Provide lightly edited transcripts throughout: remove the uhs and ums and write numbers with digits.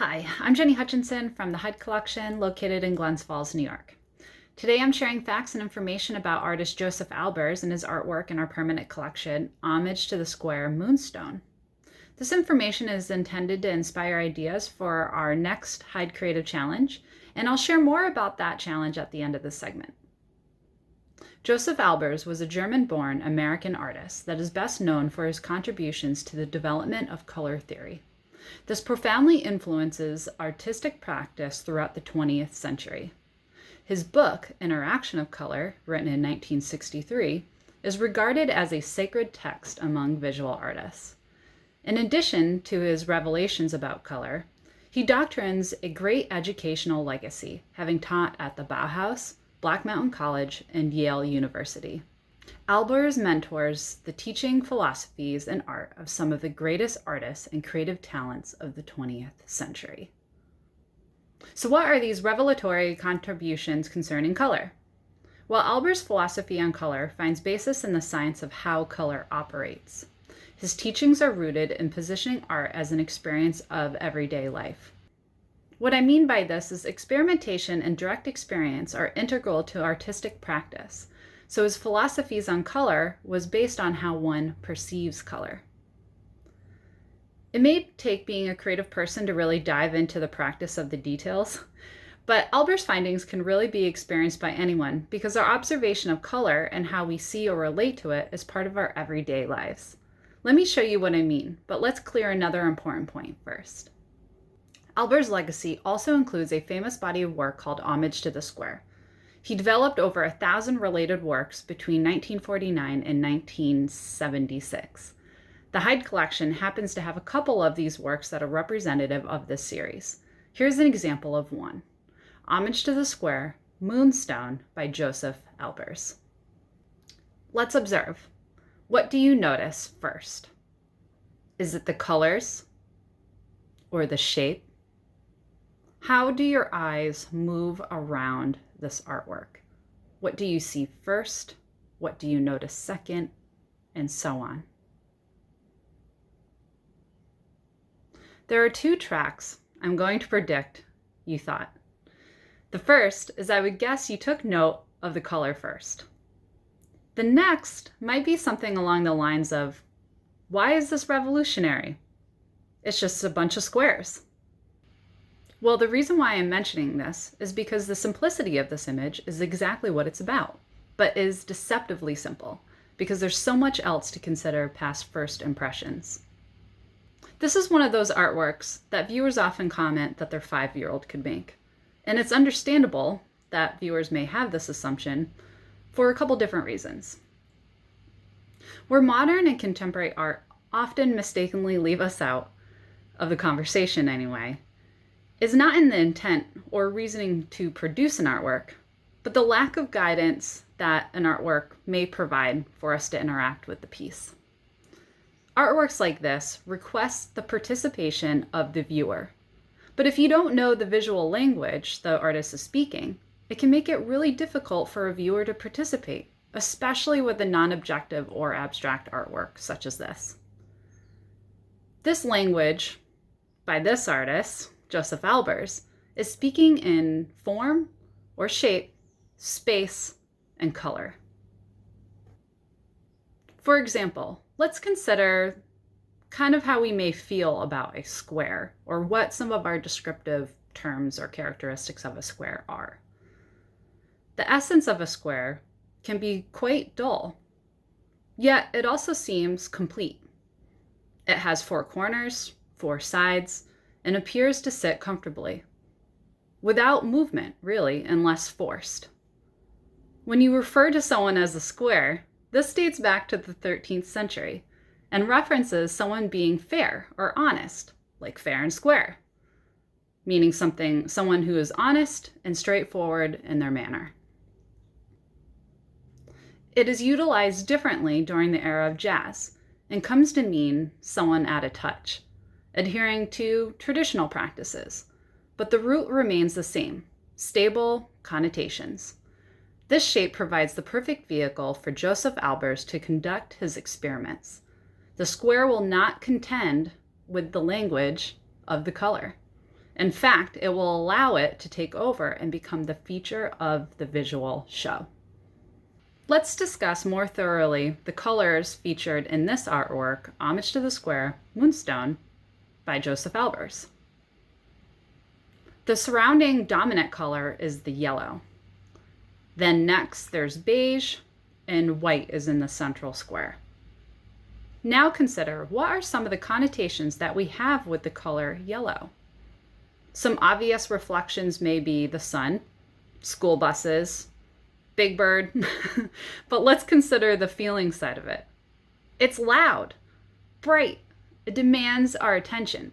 Hi, I'm Jenny Hutchinson from the Hyde Collection located in Glens Falls, New York. Today I'm sharing facts and information about artist Josef Albers and his artwork in our permanent collection, Homage to the Square Moonstone. This information is intended to inspire ideas for our next Hyde Creative Challenge, and I'll share more about that challenge at the end of this segment. Josef Albers was a German-born American artist that is best known for his contributions to the development of color theory. This profoundly influences artistic practice throughout the 20th century. His book, Interaction of Color, written in 1963, is regarded as a sacred text among visual artists. In addition to his revelations about color, he doctrines a great educational legacy, having taught at the Bauhaus, Black Mountain College, and Yale University. Albers mentors the teaching philosophies and art of some of the greatest artists and creative talents of the 20th century. So what are these revelatory contributions concerning color? Well, Albers' philosophy on color finds basis in the science of how color operates. His teachings are rooted in positioning art as an experience of everyday life. What I mean by this is experimentation and direct experience are integral to artistic practice. So his philosophies on color was based on how one perceives color. It may take being a creative person to really dive into the practice of the details, but Albers' findings can really be experienced by anyone because our observation of color and how we see or relate to it is part of our everyday lives. Let me show you what I mean, but let's clear another important point first. Albers' legacy also includes a famous body of work called Homage to the Square. He developed over 1,000 related works between 1949 and 1976. The Hyde Collection happens to have a couple of these works that are representative of this series. Here's an example of one. Homage to the Square, Moonstone by Josef Albers. Let's observe. What do you notice first? Is it the colors or the shape? How do your eyes move around this artwork? What do you see first? What do you notice second? And so on. There are two tracks I'm going to predict you thought. The first is I would guess you took note of the color first. The next might be something along the lines of, why is this revolutionary? It's just a bunch of squares. Well, the reason why I'm mentioning this is because the simplicity of this image is exactly what it's about, but is deceptively simple because there's so much else to consider past first impressions. This is one of those artworks that viewers often comment that their 5-year-old could make. And it's understandable that viewers may have this assumption for a couple different reasons. Where modern and contemporary art often mistakenly leave us out of the conversation anyway, is not in the intent or reasoning to produce an artwork, but the lack of guidance that an artwork may provide for us to interact with the piece. Artworks like this request the participation of the viewer. But if you don't know the visual language the artist is speaking, it can make it really difficult for a viewer to participate, especially with a non-objective or abstract artwork such as this. This language by this artist, Josef Albers, is speaking in form or shape, space, and color. For example, let's consider kind of how we may feel about a square or what some of our descriptive terms or characteristics of a square are. The essence of a square can be quite dull, yet it also seems complete. It has 4 corners, 4 sides, and appears to sit comfortably, without movement, really, unless forced. When you refer to someone as a square, this dates back to the 13th century and references someone being fair or honest, like fair and square, meaning someone who is honest and straightforward in their manner. It is utilized differently during the era of jazz and comes to mean someone at a touch, adhering to traditional practices, but the root remains the same, stable connotations. This shape provides the perfect vehicle for Josef Albers to conduct his experiments. The square will not contend with the language of the color. In fact, it will allow it to take over and become the feature of the visual show. Let's discuss more thoroughly the colors featured in this artwork, Homage to the Square, Moonstone, by Josef Albers. The surrounding dominant color is the yellow. Then next there's beige, and white is in the central square. Now consider, what are some of the connotations that we have with the color yellow? Some obvious reflections may be the sun, school buses, Big Bird, but let's consider the feeling side of it. It's loud, bright, it demands our attention.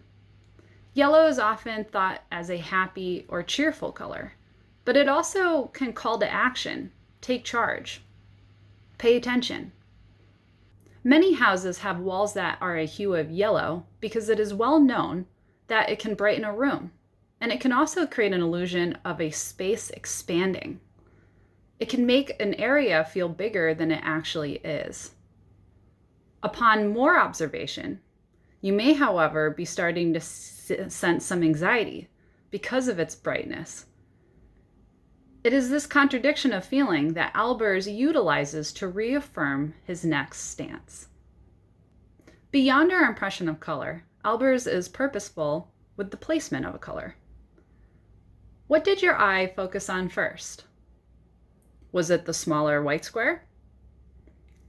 Yellow is often thought as a happy or cheerful color, but it also can call to action, take charge, pay attention. Many houses have walls that are a hue of yellow because it is well known that it can brighten a room, and it can also create an illusion of a space expanding. It can make an area feel bigger than it actually is. Upon more observation, you may, however, be starting to sense some anxiety because of its brightness. It is this contradiction of feeling that Albers utilizes to reaffirm his next stance. Beyond our impression of color, Albers is purposeful with the placement of a color. What did your eye focus on first? Was it the smaller white square?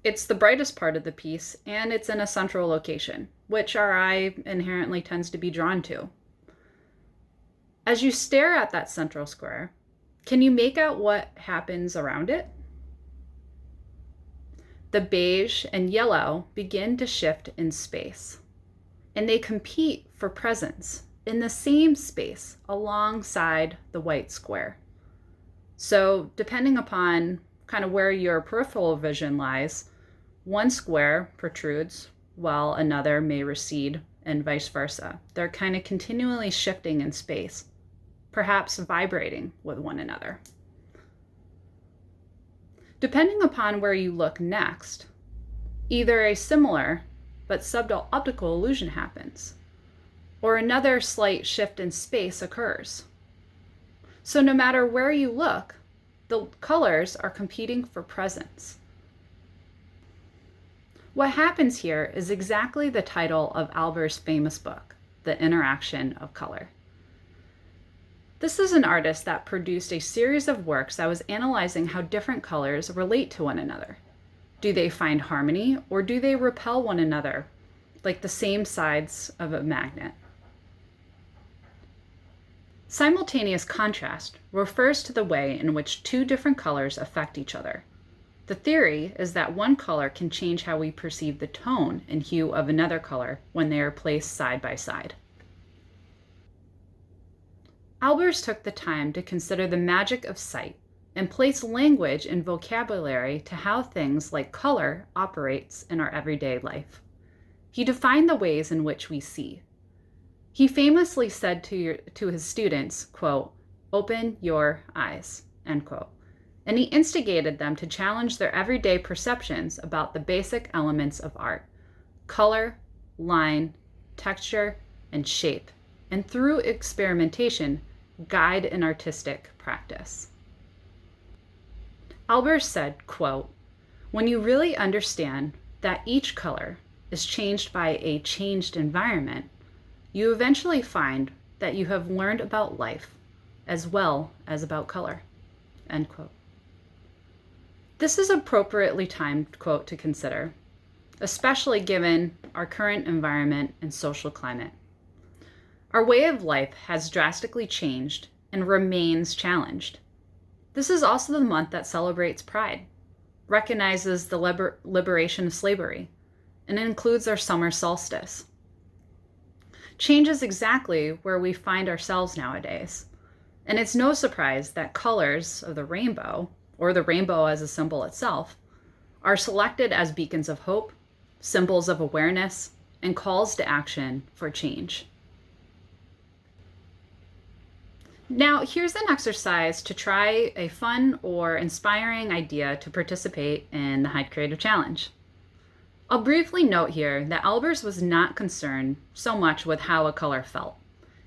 It's the brightest part of the piece, and it's in a central location, which our eye inherently tends to be drawn to. As you stare at that central square, can you make out what happens around it? The beige and yellow begin to shift in space, and they compete for presence in the same space alongside the white square. So depending upon kind of where your peripheral vision lies, one square protrudes while another may recede and vice versa. They're kind of continually shifting in space, perhaps vibrating with one another. Depending upon where you look next, either a similar but subtle optical illusion happens, or another slight shift in space occurs. So no matter where you look, the colors are competing for presence. What happens here is exactly the title of Albers' famous book, The Interaction of Color. This is an artist that produced a series of works that was analyzing how different colors relate to one another. Do they find harmony, or do they repel one another, like the same sides of a magnet? Simultaneous contrast refers to the way in which two different colors affect each other. The theory is that one color can change how we perceive the tone and hue of another color when they are placed side by side. Albers took the time to consider the magic of sight and place language and vocabulary to how things like color operates in our everyday life. He defined the ways in which we see. He famously said to his students, quote, "Open your eyes," end quote. And he instigated them to challenge their everyday perceptions about the basic elements of art: color, line, texture, and shape, and through experimentation, guide an artistic practice. Albers said, quote, "When you really understand that each color is changed by a changed environment, you eventually find that you have learned about life as well as about color," end quote. This is appropriately timed quote to consider, especially given our current environment and social climate. Our way of life has drastically changed and remains challenged. This is also the month that celebrates Pride, recognizes the liberation of slavery, and it includes our summer solstice. Change is exactly where we find ourselves nowadays, and it's no surprise that colors of the rainbow, or the rainbow as a symbol itself, are selected as beacons of hope, symbols of awareness, and calls to action for change. Now, here's an exercise to try a fun or inspiring idea to participate in the Hyde Creative Challenge. I'll briefly note here that Albers was not concerned so much with how a color felt.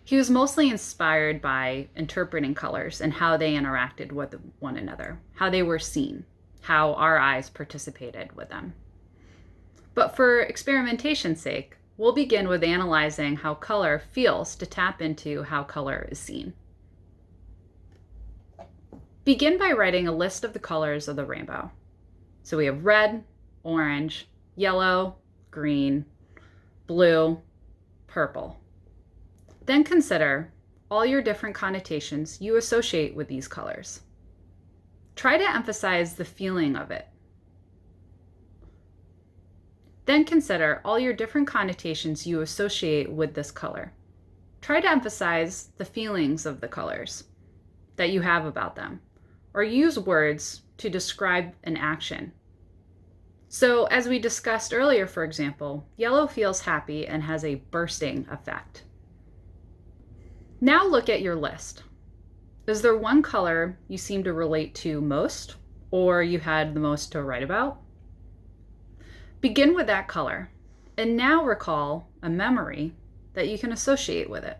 He was mostly inspired by interpreting colors and how they interacted with one another, how they were seen, how our eyes participated with them. But for experimentation's sake, we'll begin with analyzing how color feels to tap into how color is seen. Begin by writing a list of the colors of the rainbow. So we have red, orange, yellow, green, blue, purple. Then consider all your different connotations you associate with these colors. Try to emphasize the feeling of it. Then consider all your different connotations you associate with this color. Try to emphasize the feelings of the colors that you have about them, or use words to describe an action. So as we discussed earlier, for example, yellow feels happy and has a bursting effect. Now look at your list. Is there one color you seem to relate to most, or you had the most to write about? Begin with that color, and now recall a memory that you can associate with it.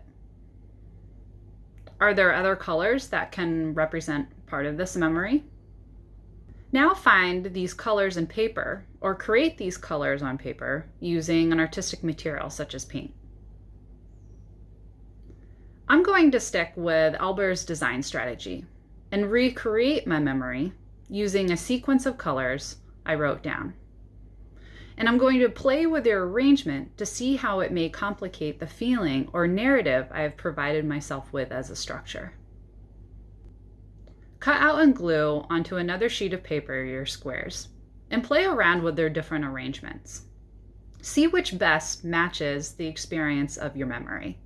Are there other colors that can represent part of this memory? Now find these colors in paper, or create these colors on paper using an artistic material such as paint. I'm going to stick with Albers' design strategy and recreate my memory using a sequence of colors I wrote down. And I'm going to play with their arrangement to see how it may complicate the feeling or narrative I have provided myself with as a structure. Cut out and glue onto another sheet of paper your squares and play around with their different arrangements. See which best matches the experience of your memory.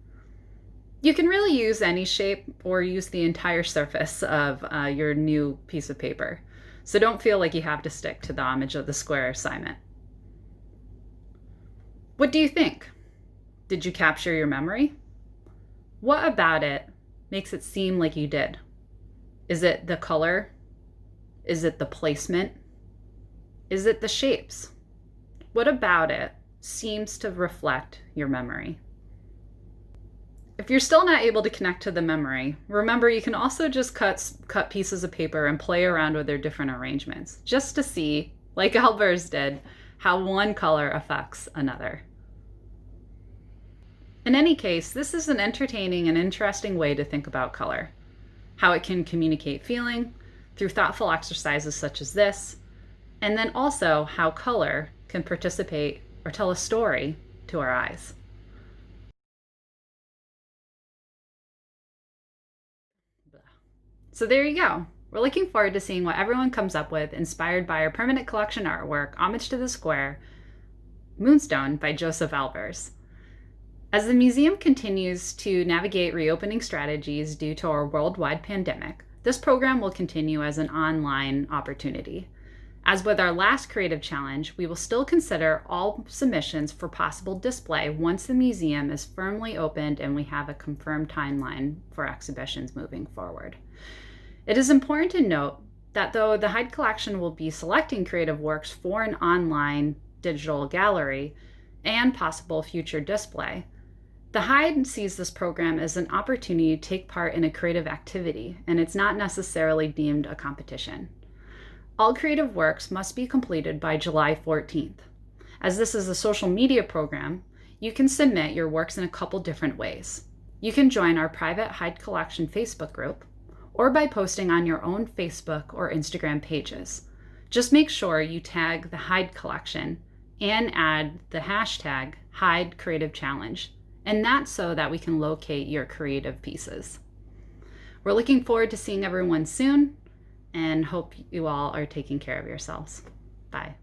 You can really use any shape or use the entire surface of your new piece of paper. So don't feel like you have to stick to the homage of the square assignment. What do you think? Did you capture your memory? What about it makes it seem like you did? Is it the color? Is it the placement? Is it the shapes? What about it seems to reflect your memory? If you're still not able to connect to the memory, remember you can also just cut pieces of paper and play around with their different arrangements, just to see, like Albers did, how one color affects another. In any case, this is an entertaining and interesting way to think about color, how it can communicate feeling through thoughtful exercises such as this, and then also how color can participate or tell a story to our eyes. So there you go. We're looking forward to seeing what everyone comes up with, inspired by our permanent collection artwork, Homage to the Square, Moonstone by Josef Albers. As the museum continues to navigate reopening strategies due to our worldwide pandemic, this program will continue as an online opportunity. As with our last creative challenge, we will still consider all submissions for possible display once the museum is firmly opened and we have a confirmed timeline for exhibitions moving forward. It is important to note that though the Hyde Collection will be selecting creative works for an online digital gallery and possible future display, the Hyde sees this program as an opportunity to take part in a creative activity, and it's not necessarily deemed a competition. All creative works must be completed by July 14th. As this is a social media program, you can submit your works in a couple different ways. You can join our private Hyde Collection Facebook group, or by posting on your own Facebook or Instagram pages. Just make sure you tag the Hyde Collection and add the hashtag Hyde Creative Challenge, and that's so that we can locate your creative pieces. We're looking forward to seeing everyone soon and hope you all are taking care of yourselves. Bye.